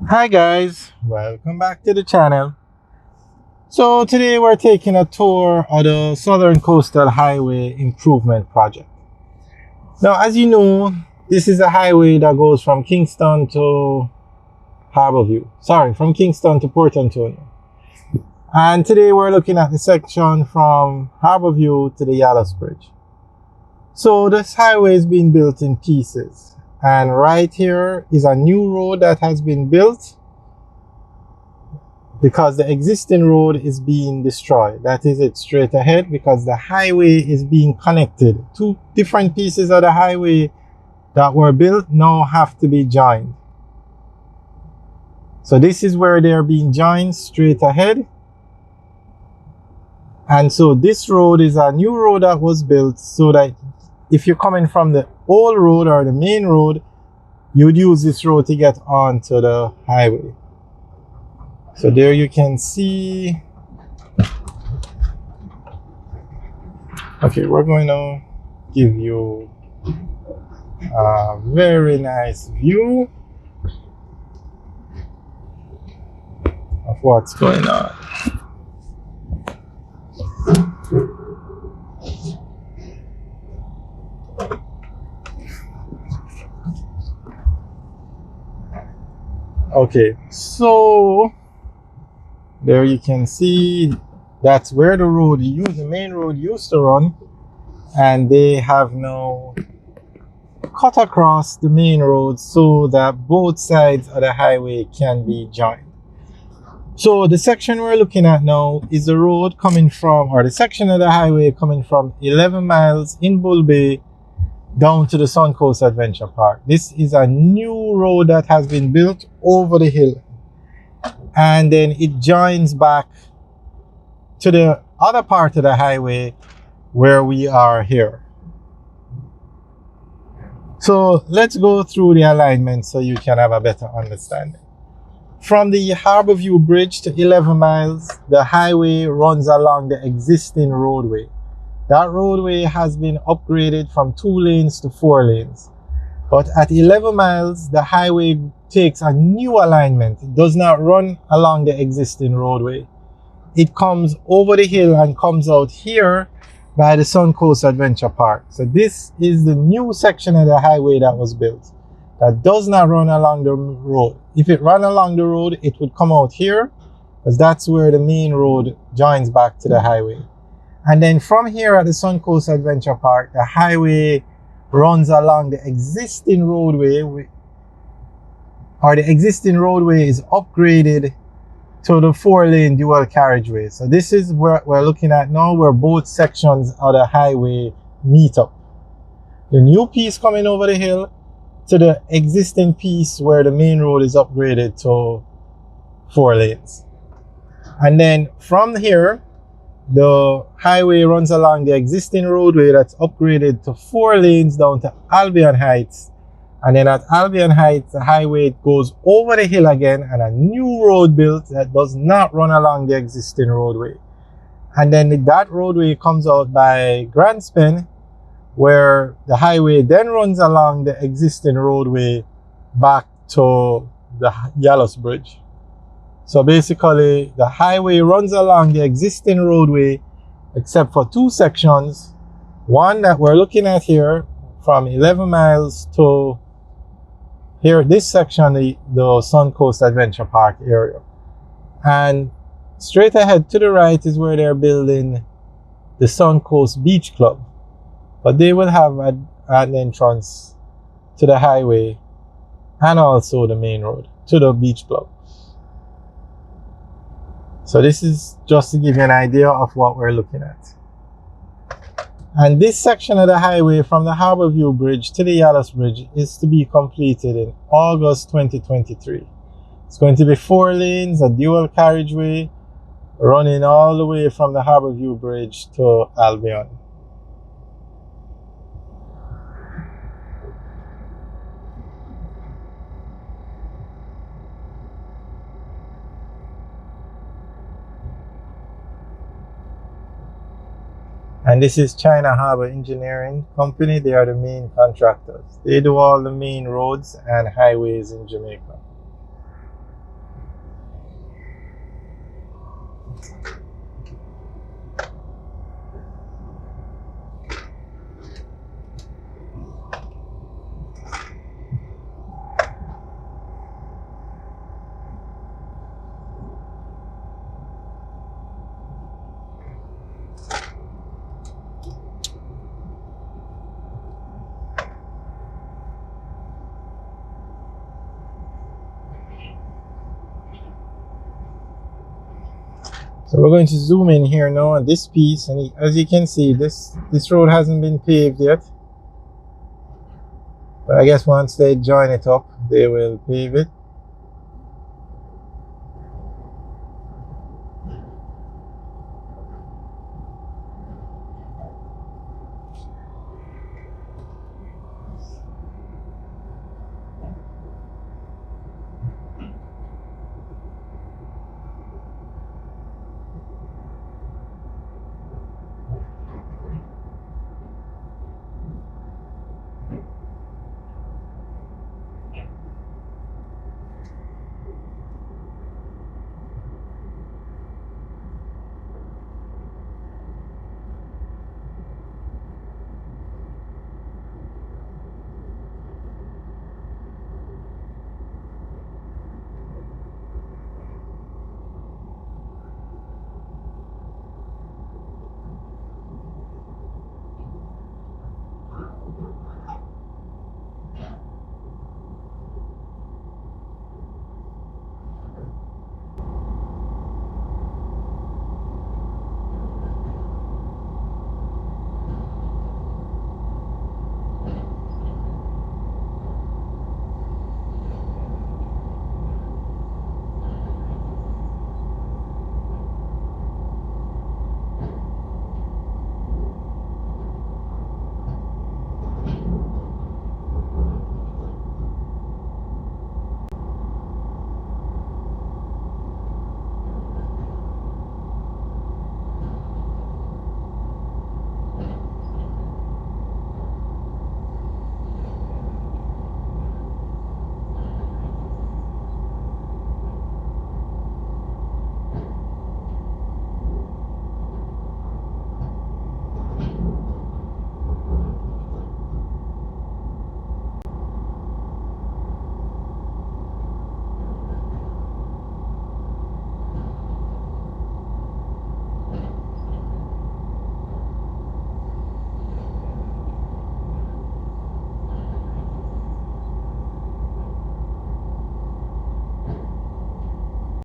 Hi guys, welcome back to the channel. So today we're taking a tour of the Southern Coastal Highway Improvement Project. Now as you know, this is a highway that goes from Kingston to Harborview. Sorry, from Kingston to Port Antonio. And today we're looking at the section from Harborview to the Yalos Bridge. So this highway is being built in pieces. And right here is a new road that has been built because the existing road is being destroyed. That is it straight ahead, because the highway is being connected. Two different pieces of the highway that were built now have to be joined. So this is where they're being joined straight ahead. And so this road is a new road that was built so that if you're coming from the old road or the main road, you would use this road to get onto the highway. So there you can see. Okay, we're going to give you a very nice view of what's going on. Okay, so there you can see that's where the main road used to run, and they have now cut across the main road so that both sides of the highway can be joined. So the section we're looking at now is the road coming from, or the section of the highway coming from 11 miles in Bull Bay down to the Suncoast Adventure Park. This is a new road that has been built over the hill, and then it joins back to the other part of the highway where we are here. So let's go through the alignment so you can have a better understanding. From the Harborview Bridge to 11 miles, the highway runs along the existing roadway. That roadway has been upgraded from 2 lanes to 4 lanes. But at 11 miles, the highway takes a new alignment. It does not run along the existing roadway. It comes over the hill and comes out here by the Suncoast Adventure Park. So this is the new section of the highway that was built that does not run along the road. If it ran along the road, it would come out here, because that's where the main road joins back to the highway. And then from here at the Suncoast Adventure Park, the highway runs along the existing roadway, or the existing roadway is upgraded to the 4-lane dual carriageway. So this is what we're looking at now, where both sections of the highway meet up. The new piece coming over the hill to the existing piece where the main road is upgraded to 4 lanes. And then from here, the highway runs along the existing roadway that's upgraded to 4 lanes down to Albion Heights. And then at Albion Heights, the highway goes over the hill again, and a new road built that does not run along the existing roadway. And then that roadway comes out by Grandspen, where the highway then runs along the existing roadway back to the Yalos Bridge. So basically, the highway runs along the existing roadway except for 2 sections. One that we're looking at here from 11 miles to here, this section, the Suncoast Adventure Park area. And straight ahead to the right is where they're building the Suncoast Beach Club. But they will have an entrance to the highway and also the main road to the beach club. So this is just to give you an idea of what we're looking at. And this section of the highway from the Harborview Bridge to the Yalos Bridge is to be completed in August 2023. It's going to be 4 lanes, a dual carriageway, running all the way from the Harborview Bridge to Albion. And this is China Harbor Engineering Company. They are the main contractors. They do all the main roads and highways in Jamaica. So we're going to zoom in here now on this piece, and as you can see, this road hasn't been paved yet. But I guess once they join it up, they will pave it.